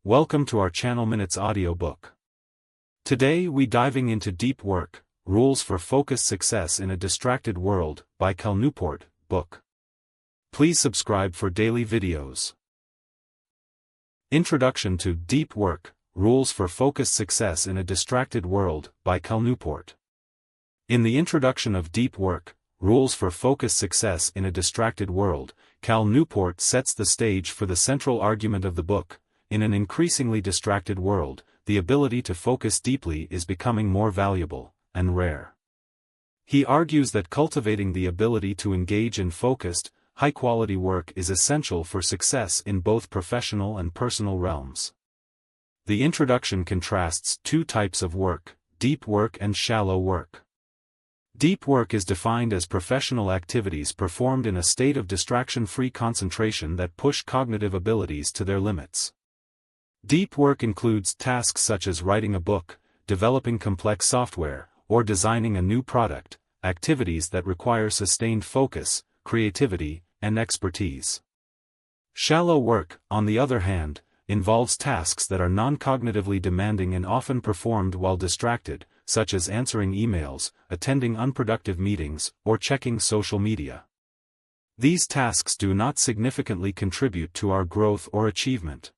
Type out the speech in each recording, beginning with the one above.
Welcome to our channel Minutes Audiobook. Today we diving into Deep Work, Rules for Focused Success in a Distracted World, by Cal Newport, book. Please subscribe for daily videos. Introduction to Deep Work, Rules for Focused Success in a Distracted World, by Cal Newport. In the introduction of Deep Work, Rules for Focused Success in a Distracted World, Cal Newport sets the stage for the central argument of the book. In an increasingly distracted world, the ability to focus deeply is becoming more valuable and rare. He argues that cultivating the ability to engage in focused, high-quality work is essential for success in both professional and personal realms. The introduction contrasts two types of work, deep work and shallow work. Deep work is defined as professional activities performed in a state of distraction-free concentration that push cognitive abilities to their limits. Deep work includes tasks such as writing a book, developing complex software, or designing a new product, activities that require sustained focus, creativity, and expertise. Shallow work, on the other hand, involves tasks that are non-cognitively demanding and often performed while distracted, such as answering emails, attending unproductive meetings, or checking social media. These tasks do not significantly contribute to our growth or achievement.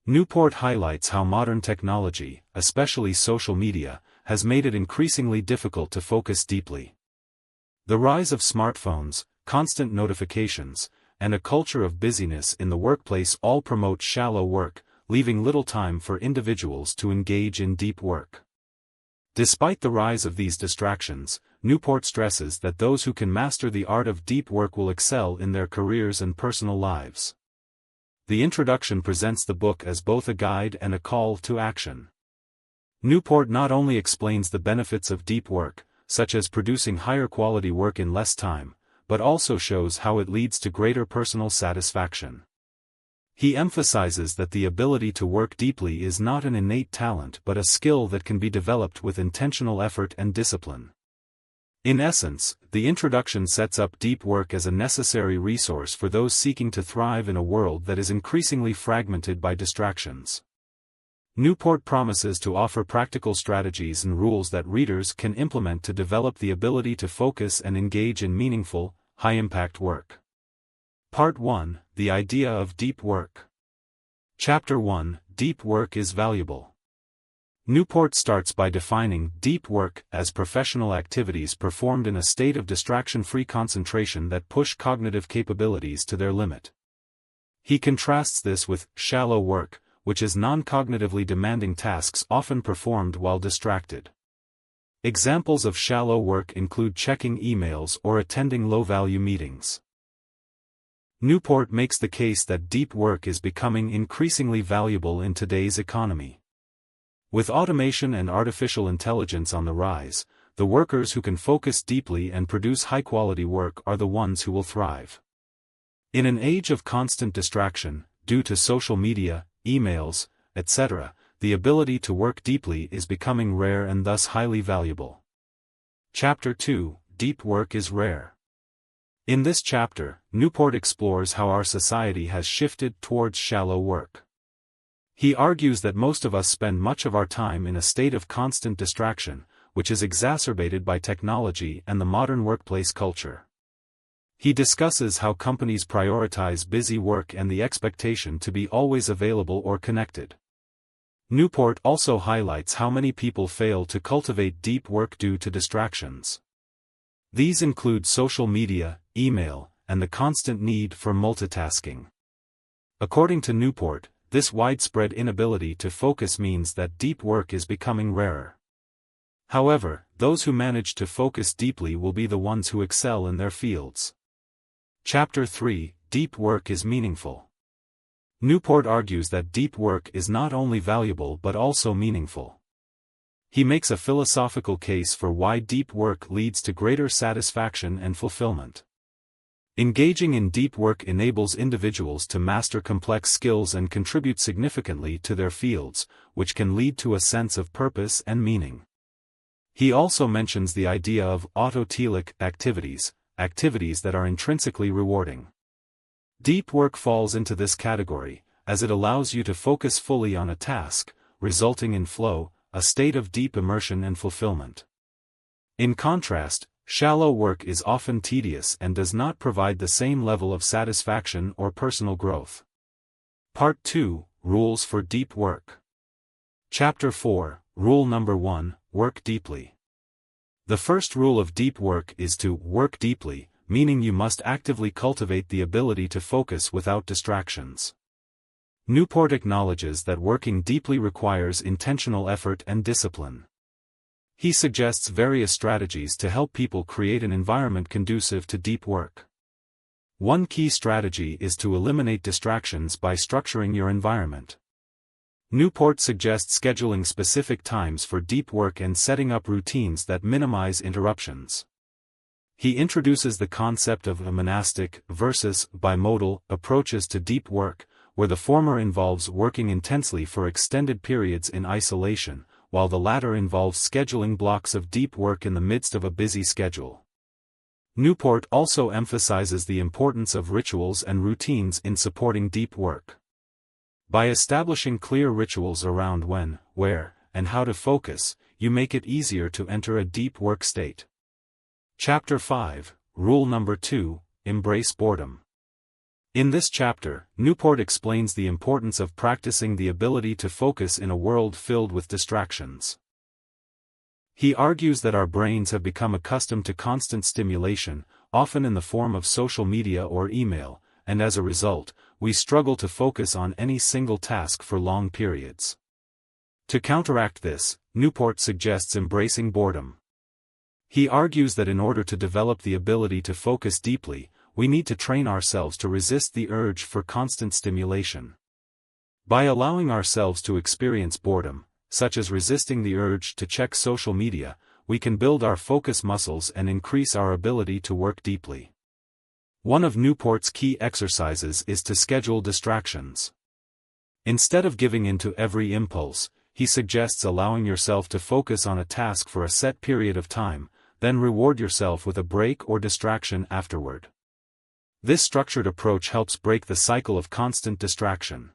Newport highlights how modern technology, especially social media, has made it increasingly difficult to focus deeply. The rise of smartphones, constant notifications, and a culture of busyness in the workplace all promote shallow work, leaving little time for individuals to engage in deep work. Despite the rise of these distractions, Newport stresses that those who can master the art of deep work will excel in their careers and personal lives. The introduction presents the book as both a guide and a call to action. Newport not only explains the benefits of deep work, such as producing higher quality work in less time, but also shows how it leads to greater personal satisfaction. He emphasizes that the ability to work deeply is not an innate talent but a skill that can be developed with intentional effort and discipline. In essence, the introduction sets up deep work as a necessary resource for those seeking to thrive in a world that is increasingly fragmented by distractions. Newport promises to offer practical strategies and rules that readers can implement to develop the ability to focus and engage in meaningful, high-impact work. Part 1: The Idea of Deep Work. Chapter 1: Deep Work is Valuable. Newport starts by defining deep work as professional activities performed in a state of distraction-free concentration that push cognitive capabilities to their limit. He contrasts this with shallow work, which is non-cognitively demanding tasks often performed while distracted. Examples of shallow work include checking emails or attending low-value meetings. Newport makes the case that deep work is becoming increasingly valuable in today's economy. With automation and artificial intelligence on the rise, the workers who can focus deeply and produce high-quality work are the ones who will thrive. In an age of constant distraction, due to social media, emails, etc., the ability to work deeply is becoming rare and thus highly valuable. Chapter 2: Deep Work is Rare. In this chapter, Newport explores how our society has shifted towards shallow work. He argues that most of us spend much of our time in a state of constant distraction, which is exacerbated by technology and the modern workplace culture. He discusses how companies prioritize busy work and the expectation to be always available or connected. Newport also highlights how many people fail to cultivate deep work due to distractions. These include social media, email, and the constant need for multitasking. According to Newport, this widespread inability to focus means that deep work is becoming rarer. However, those who manage to focus deeply will be the ones who excel in their fields. Chapter 3: Deep Work is Meaningful. Newport argues that deep work is not only valuable but also meaningful. He makes a philosophical case for why deep work leads to greater satisfaction and fulfillment. Engaging in deep work enables individuals to master complex skills and contribute significantly to their fields, which can lead to a sense of purpose and meaning. He also mentions the idea of autotelic activities, activities that are intrinsically rewarding. Deep work falls into this category, as it allows you to focus fully on a task, resulting in flow, a state of deep immersion and fulfillment. In contrast, shallow work is often tedious and does not provide the same level of satisfaction or personal growth. Part 2, Rules for Deep Work. Chapter 4, Rule Number 1, Work Deeply. The first rule of deep work is to work deeply, meaning you must actively cultivate the ability to focus without distractions. Newport acknowledges that working deeply requires intentional effort and discipline. He suggests various strategies to help people create an environment conducive to deep work. One key strategy is to eliminate distractions by structuring your environment. Newport suggests scheduling specific times for deep work and setting up routines that minimize interruptions. He introduces the concept of a monastic versus bimodal approaches to deep work, where the former involves working intensely for extended periods in isolation, while the latter involves scheduling blocks of deep work in the midst of a busy schedule. Newport also emphasizes the importance of rituals and routines in supporting deep work. By establishing clear rituals around when, where, and how to focus, you make it easier to enter a deep work state. Chapter 5, Rule Number 2, Embrace Boredom. In this chapter, Newport explains the importance of practicing the ability to focus in a world filled with distractions. He argues that our brains have become accustomed to constant stimulation, often in the form of social media or email, and as a result, we struggle to focus on any single task for long periods. To counteract this, Newport suggests embracing boredom. He argues that in order to develop the ability to focus deeply, we need to train ourselves to resist the urge for constant stimulation. By allowing ourselves to experience boredom, such as resisting the urge to check social media, we can build our focus muscles and increase our ability to work deeply. One of Newport's key exercises is to schedule distractions. Instead of giving in to every impulse, he suggests allowing yourself to focus on a task for a set period of time, then reward yourself with a break or distraction afterward. This structured approach helps break the cycle of constant distraction.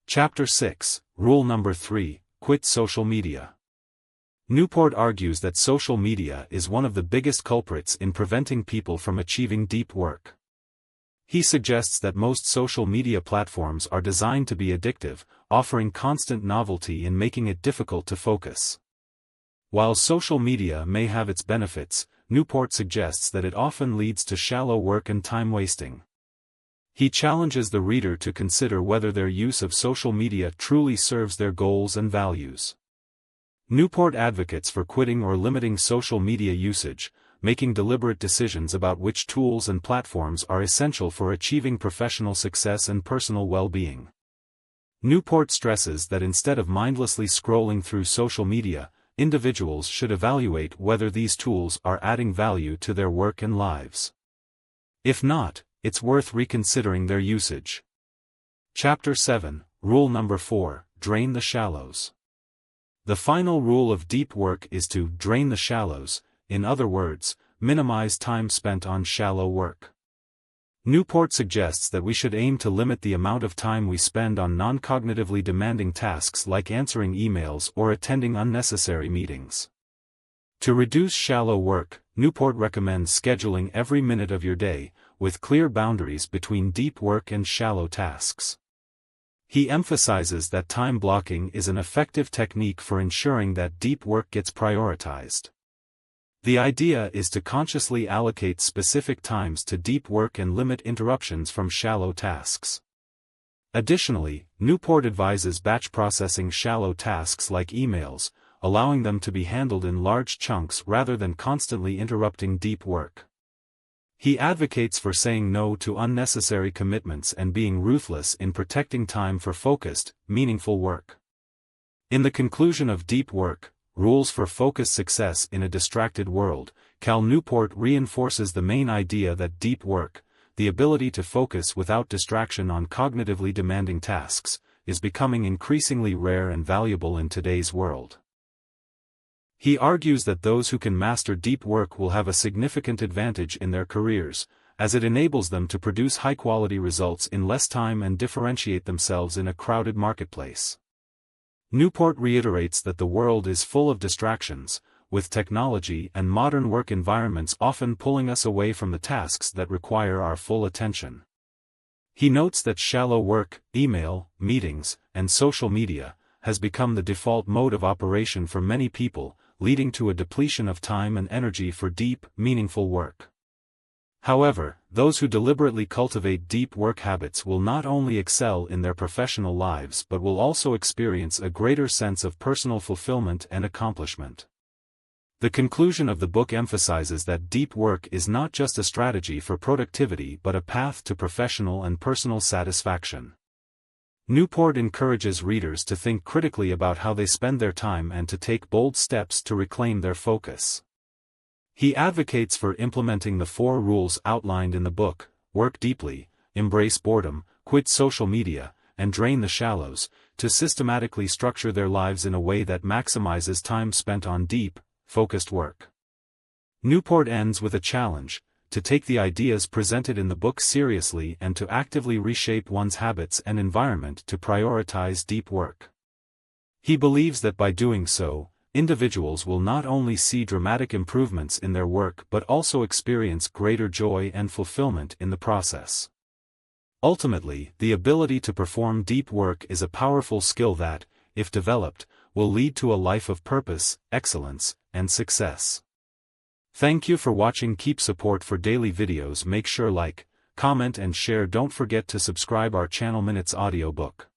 Chapter 6, Rule Number 3, Quit Social Media. Newport argues that social media is one of the biggest culprits in preventing people from achieving deep work. He suggests that most social media platforms are designed to be addictive, offering constant novelty and making it difficult to focus. While social media may have its benefits, Newport suggests that it often leads to shallow work and time wasting. He challenges the reader to consider whether their use of social media truly serves their goals and values. Newport advocates for quitting or limiting social media usage, making deliberate decisions about which tools and platforms are essential for achieving professional success and personal well-being. Newport stresses that instead of mindlessly scrolling through social media, individuals should evaluate whether these tools are adding value to their work and lives. If not, it's worth reconsidering their usage. Chapter 7, Rule Number 4, Drain the Shallows. The final rule of deep work is to drain the shallows, in other words, minimize time spent on shallow work. Newport suggests that we should aim to limit the amount of time we spend on non-cognitively demanding tasks like answering emails or attending unnecessary meetings. To reduce shallow work, Newport recommends scheduling every minute of your day, with clear boundaries between deep work and shallow tasks. He emphasizes that time blocking is an effective technique for ensuring that deep work gets prioritized. The idea is to consciously allocate specific times to deep work and limit interruptions from shallow tasks. Additionally, Newport advises batch processing shallow tasks like emails, allowing them to be handled in large chunks rather than constantly interrupting deep work. He advocates for saying no to unnecessary commitments and being ruthless in protecting time for focused, meaningful work. In the conclusion of Deep Work, Rules for Focused Success in a Distracted World, Cal Newport reinforces the main idea that deep work, the ability to focus without distraction on cognitively demanding tasks, is becoming increasingly rare and valuable in today's world. He argues that those who can master deep work will have a significant advantage in their careers, as it enables them to produce high-quality results in less time and differentiate themselves in a crowded marketplace. Newport reiterates that the world is full of distractions, with technology and modern work environments often pulling us away from the tasks that require our full attention. He notes that shallow work, email, meetings, and social media, has become the default mode of operation for many people, leading to a depletion of time and energy for deep, meaningful work. However, those who deliberately cultivate deep work habits will not only excel in their professional lives but will also experience a greater sense of personal fulfillment and accomplishment. The conclusion of the book emphasizes that deep work is not just a strategy for productivity but a path to professional and personal satisfaction. Newport encourages readers to think critically about how they spend their time and to take bold steps to reclaim their focus. He advocates for implementing the 4 rules outlined in the book: work deeply, embrace boredom, quit social media, and drain the shallows, to systematically structure their lives in a way that maximizes time spent on deep, focused work. Newport ends with a challenge: to take the ideas presented in the book seriously and to actively reshape one's habits and environment to prioritize deep work. He believes that by doing so, individuals will not only see dramatic improvements in their work but also experience greater joy and fulfillment in the process. Ultimately, the ability to perform deep work is a powerful skill that, if developed, will lead to a life of purpose, excellence, and success. Thank you for watching. Keep support for daily videos. Make sure like, comment and share. Don't forget to subscribe our channel. Minutes Audiobook.